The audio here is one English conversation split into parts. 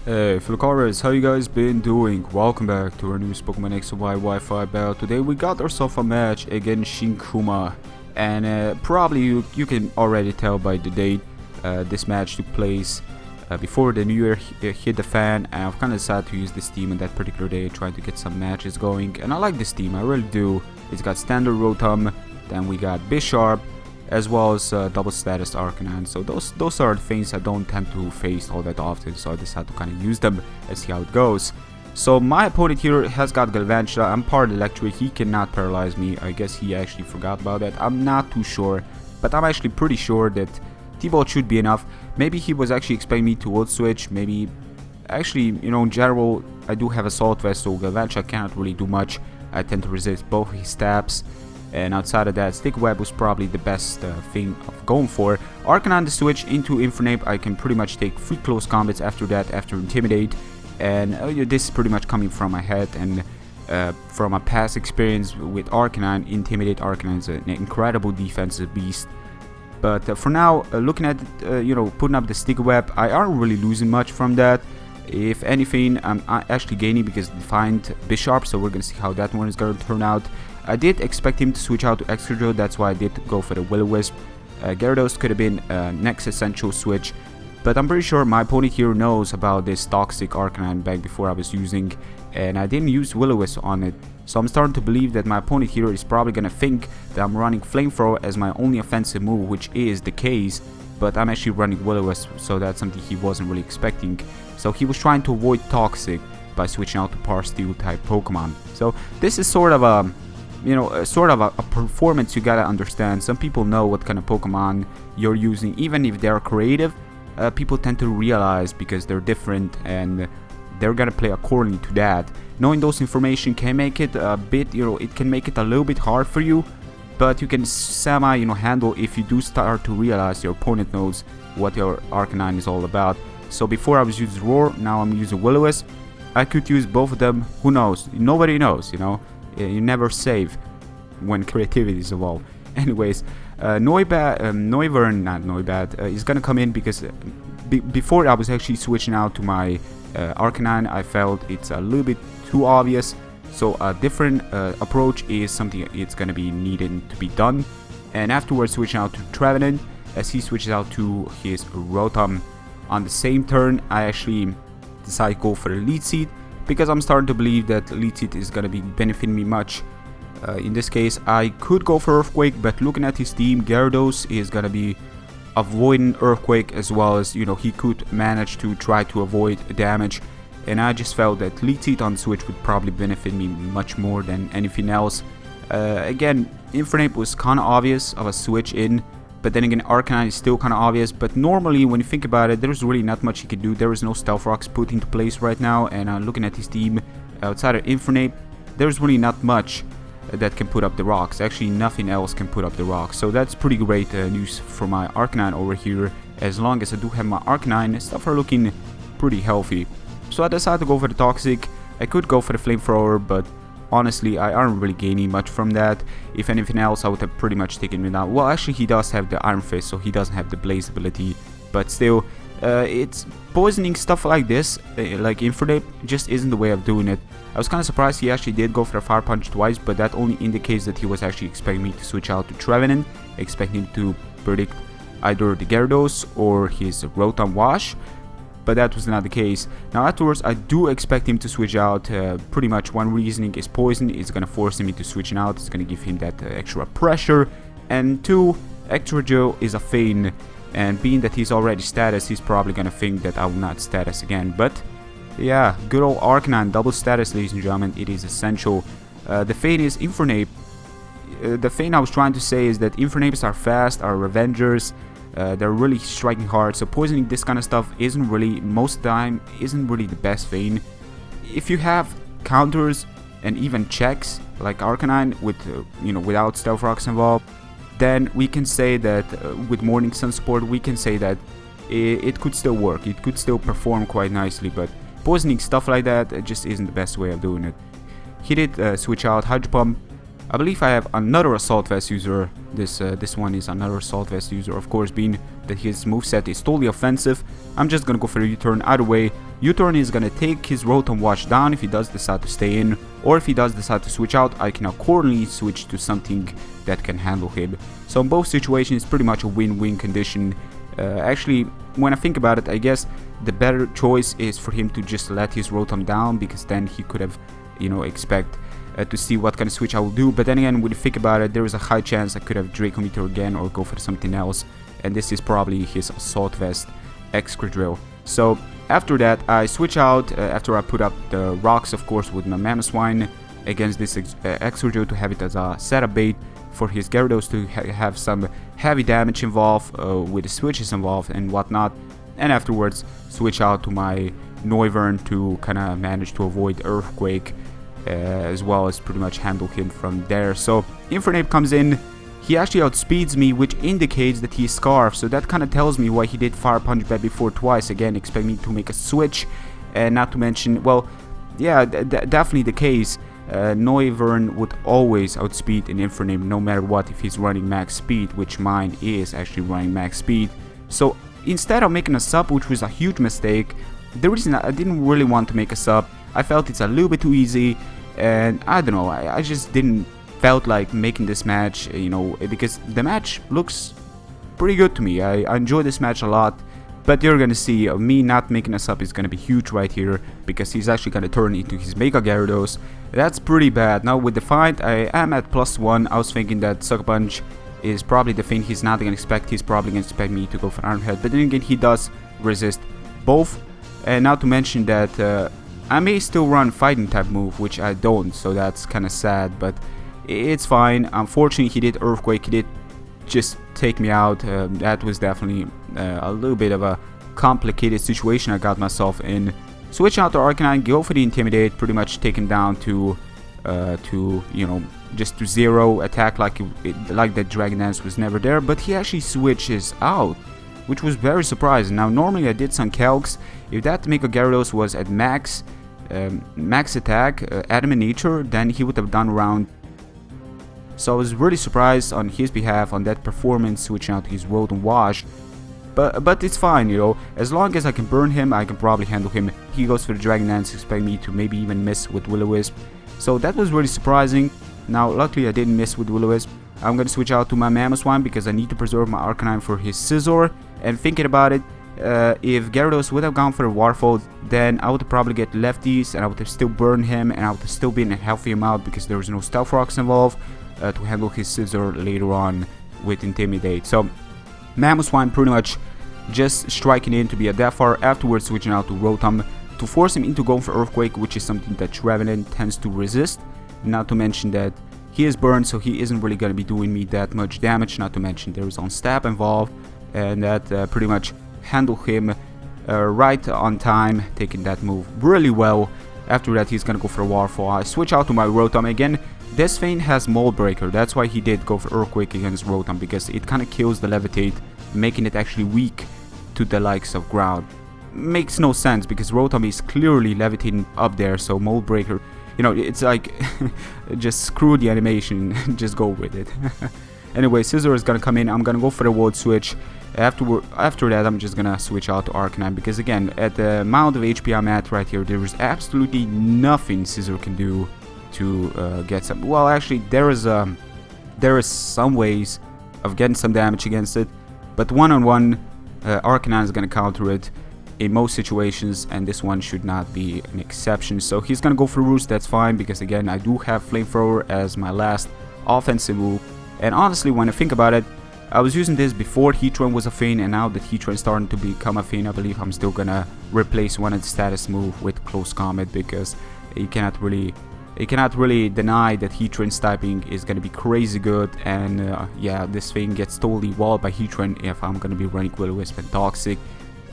Hey fellow callers, how you guys been doing? Welcome back to our new Pokemon X and Y Wi-Fi battle. Today we got ourselves a match against Shin-Kuma, and probably you can already tell by the date this match took place before the new year hit the fan, and I've kind of decided to use this team on that particular day, trying to get some matches going. And I like this team, I really do. It's got standard Rotom, then we got Bisharp, as well as double status Arcanine. So those are the things I don't tend to face all that often, so I decided to kind of use them and see how it goes. So my opponent here has got Galvantula. I'm part electric, he cannot paralyze me. I guess he actually forgot about that. I'm not too sure, but I'm actually pretty sure that T-Bolt should be enough. Maybe he was actually expecting me to Volt Switch, maybe. Actually, you know, in general, I do have Assault Vest, so Galvantula cannot really do much. I tend to resist both his stabs. And outside of that, Stick Web was probably the best thing of going for. Arcanine the switch into Infernape, I can pretty much take 3 close combats after that, after Intimidate. And this is pretty much coming from my head and from my past experience with Arcanine. Intimidate Arcanine is an incredible defensive beast. But for now, looking at you know, putting up the Stick Web, I aren't really losing much from that. If anything, I'm actually gaining because Defiant Bisharp, so we're gonna see how that one is gonna turn out. I did expect him to switch out to Excadrill, that's why I did go for the Will-O-Wisp. Gyarados could have been next essential switch, but I'm pretty sure my opponent here knows about this toxic Arcanine back before I was using, and I didn't use Will-O-Wisp on it. So I'm starting to believe that my opponent here is probably gonna think that I'm running Flamethrower as my only offensive move, which is the case, but I'm actually running Will-O-Wisp, so that's something he wasn't really expecting. So he was trying to avoid Toxic by switching out to Power Steel type Pokemon. So this is sort of a, you know, sort of a performance you gotta understand. Some people know what kind of Pokemon you're using, even if they're creative. People tend to realize because they're different and they're gonna play accordingly to that. Knowing those information can make it a bit, you know, it can make it a little bit hard for you, but you can semi, you know, handle if you do start to realize your opponent knows what your Arcanine is all about. So before I was using Roar, now I'm using Will-O-Wisp. I could use both of them, who knows? Nobody knows, you know. You never save when creativity is involved. Anyways, Noivern is gonna come in because before I was actually switching out to my Arcanine, I felt it's a little bit too obvious. So a different approach is something it's gonna be needed to be done. And afterwards, switching out to Trevenant as he switches out to his Rotom. On the same turn, I actually decide to go for the Lead Seed because I'm starting to believe that Lead Seed is going to be benefiting me much. In this case, I could go for Earthquake, but looking at his team, Gyarados is going to be avoiding Earthquake, as well as, you know, he could manage to try to avoid damage. And I just felt that Lead Seed on Switch would probably benefit me much more than anything else. Again, Infernape was kind of obvious of a switch in. But then again, Arcanine is still kind of obvious. But normally, when you think about it, there's really not much he can do. There is no Stealth Rocks put into place right now. And looking at his team, outside of Infernape, there's really not much that can put up the rocks. Actually, nothing else can put up the rocks. So that's pretty great news for my Arcanine over here. As long as I do have my Arcanine, stuff are looking pretty healthy. So I decided to go for the Toxic. I could go for the Flamethrower, but honestly, I aren't really gaining much from that. If anything else, I would have pretty much taken me down. Well, actually, he does have the Iron Fist, so he doesn't have the Blaze ability. But still, it's poisoning stuff like this, like Infernape, just isn't the way of doing it. I was kind of surprised he actually did go for the Fire Punch twice, but that only indicates that he was actually expecting me to switch out to Trevenant, expecting to predict either the Gyarados or his Rotom Wash. But that was not the case. Now afterwards, I do expect him to switch out. Pretty much one reasoning is poison. It's gonna force him into switching out. It's gonna give him that extra pressure. And 2, Excadrill is a feign. And being that he's already status, he's probably gonna think that I will not status again. But yeah, good old Arcanine double status, ladies and gentlemen. It is essential. The feign is Infernape. The feign I was trying to say is that Infernapes are fast, are Revengers. They're really striking hard, so poisoning this kind of stuff isn't really, most of the time, isn't really the best thing. If you have counters and even checks, like Arcanine, with you know, without Stealth Rocks involved, then we can say that with Morning Sun support, we can say that it could still work, it could still perform quite nicely, but poisoning stuff like that just isn't the best way of doing it. He did switch out Hydro Pump. I believe I have another Assault Vest user. This one is another Assault Vest user, of course, being that his moveset is totally offensive. I'm just gonna go for a U-turn either way. U-turn is gonna take his Rotom-Wash down if he does decide to stay in, or if he does decide to switch out, I can accordingly switch to something that can handle him. So in both situations, it's pretty much a win-win condition. Actually, when I think about it, I guess the better choice is for him to just let his Rotom down, because then he could have, you know, expect to see what kind of switch I will do. But then again, when you think about it, there is a high chance I could have Draco Meteor again or go for something else, and this is probably his Assault Vest Excadrill. So after that, I switch out after I put up the rocks, of course, with my Mamoswine against this Excadrill to have it as a setup bait for his Gyarados to have some heavy damage involved with the switches involved and whatnot. And afterwards, switch out to my Noivern to kind of manage to avoid Earthquake, as well as pretty much handle him from there. So Infernape comes in. He actually outspeeds me, which indicates that he's Scarf, so that kind of tells me why he did Fire Punch back before twice, again expecting me to make a switch, and not to mention, well, yeah, definitely the case. Noivern would always outspeed an Infernape no matter what if he's running max speed, which mine is actually running max speed. So instead of making a sub, which was a huge mistake, the reason I didn't really want to make a sub, I felt it's a little bit too easy, and I don't know, I just didn't felt like making this match, you know, because the match looks pretty good to me. I enjoy this match a lot, but you're gonna see me not making a sub is gonna be huge right here, because he's actually gonna turn into his Mega Gyarados. That's pretty bad. Now with Defiant, I am at +1. I was thinking that Sucker Punch is probably the thing he's not gonna expect. He's probably gonna expect me to go for Iron Head, but then again, he does resist both. And not to mention that I may still run Fighting type move, which I don't, so that's kind of sad, but it's fine. Unfortunately, he did Earthquake, he did just take me out. That was definitely a little bit of a complicated situation I got myself in. Switch out to Arcanine, go for the Intimidate, pretty much take him down to you know, just to 0 attack like the Dragon Dance was never there, but he actually switches out, which was very surprising. Now normally I did some calcs. If that Mega Gyarados was at max attack, Adam in Nature, then he would have done around. So I was really surprised on his behalf on that performance, switching out his Rotom-Wash. But it's fine, you know, as long as I can burn him, I can probably handle him. He goes for the Dragon Dance, expect me to maybe even miss with Will-O-Wisp. So that was really surprising. Now luckily I didn't miss with Will-O-Wisp. I'm gonna switch out to my Mamoswine because I need to preserve my Arcanine for his Scizor. And thinking about it, if Gyarados would have gone for a Waterfall, then I would probably get lefties and I would have still burned him, and I would have still been a healthy amount because there was no Stealth Rocks involved to handle his Scizor later on with Intimidate. So Mamoswine pretty much just striking in to be a Deathfire, afterwards switching out to Rotom to force him into going for Earthquake, which is something that Trevenant tends to resist. Not to mention that he is burned, so he isn't really going to be doing me that much damage. Not to mention there is on stab involved, and that pretty much handle him right on time, taking that move really well. After that, he's gonna go for a Waterfall. I switch out to my Rotom again. This thing has Mold Breaker, that's why he did go for Earthquake against Rotom, because it kind of kills the Levitate, making it actually weak to the likes of Ground. Makes no sense because Rotom is clearly levitating up there, so Mold Breaker, you know, it's like just screw the animation, just go with it. Anyway, Scizor is gonna come in. I'm gonna go for the World Switch. After that, I'm just gonna switch out to Arcanine, because again, at the amount of HP I'm at right here, there is absolutely nothing Scizor can do to get some. Well, actually, there is some ways of getting some damage against it, but one-on-one, Arcanine is gonna counter it in most situations, and this one should not be an exception. So he's gonna go for Roost. That's fine, because again, I do have Flamethrower as my last offensive move. And honestly, when I think about it, I was using this before Heatran was a thing, and now that Heatran is starting to become a thing, I believe I'm still gonna replace one of the status move with Close Combat, because you cannot really deny that Heatran's typing is gonna be crazy good. And yeah, this thing gets totally walled by Heatran if I'm gonna be running Will-O-Wisp and Toxic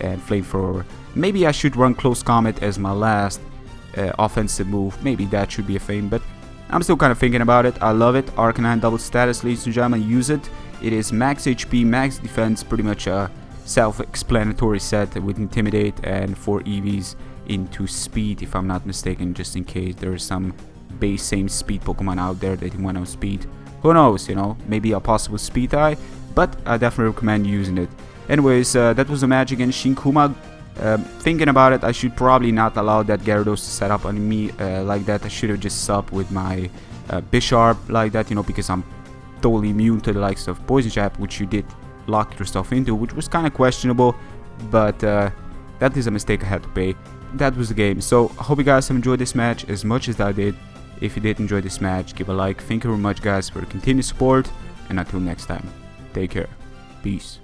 and Flamethrower. Maybe I should run Close Combat as my last offensive move. Maybe that should be a thing, but I'm still kind of thinking about it. I love it. Arcanine double status, ladies and gentlemen, use it. It is max HP, max defense, pretty much a self-explanatory set with Intimidate and 4 EVs into speed, if I'm not mistaken, just in case there is some base same speed Pokemon out there that want to speed. Who knows, you know, maybe a possible speed tie, but I definitely recommend using it. Anyways, that was a match against Shin-Kuma. Thinking about it, I should probably not allow that Gyarados to set up on me like that. I should have just subbed with my Bisharp like that, you know, because I'm totally immune to the likes of Poison Jab, which you did lock yourself into, which was kind of questionable, but that is a mistake I had to pay. That was the game. So I hope you guys have enjoyed this match as much as I did. If you did enjoy this match, give a like. Thank you very much guys for your continued support, and until next time, take care. Peace.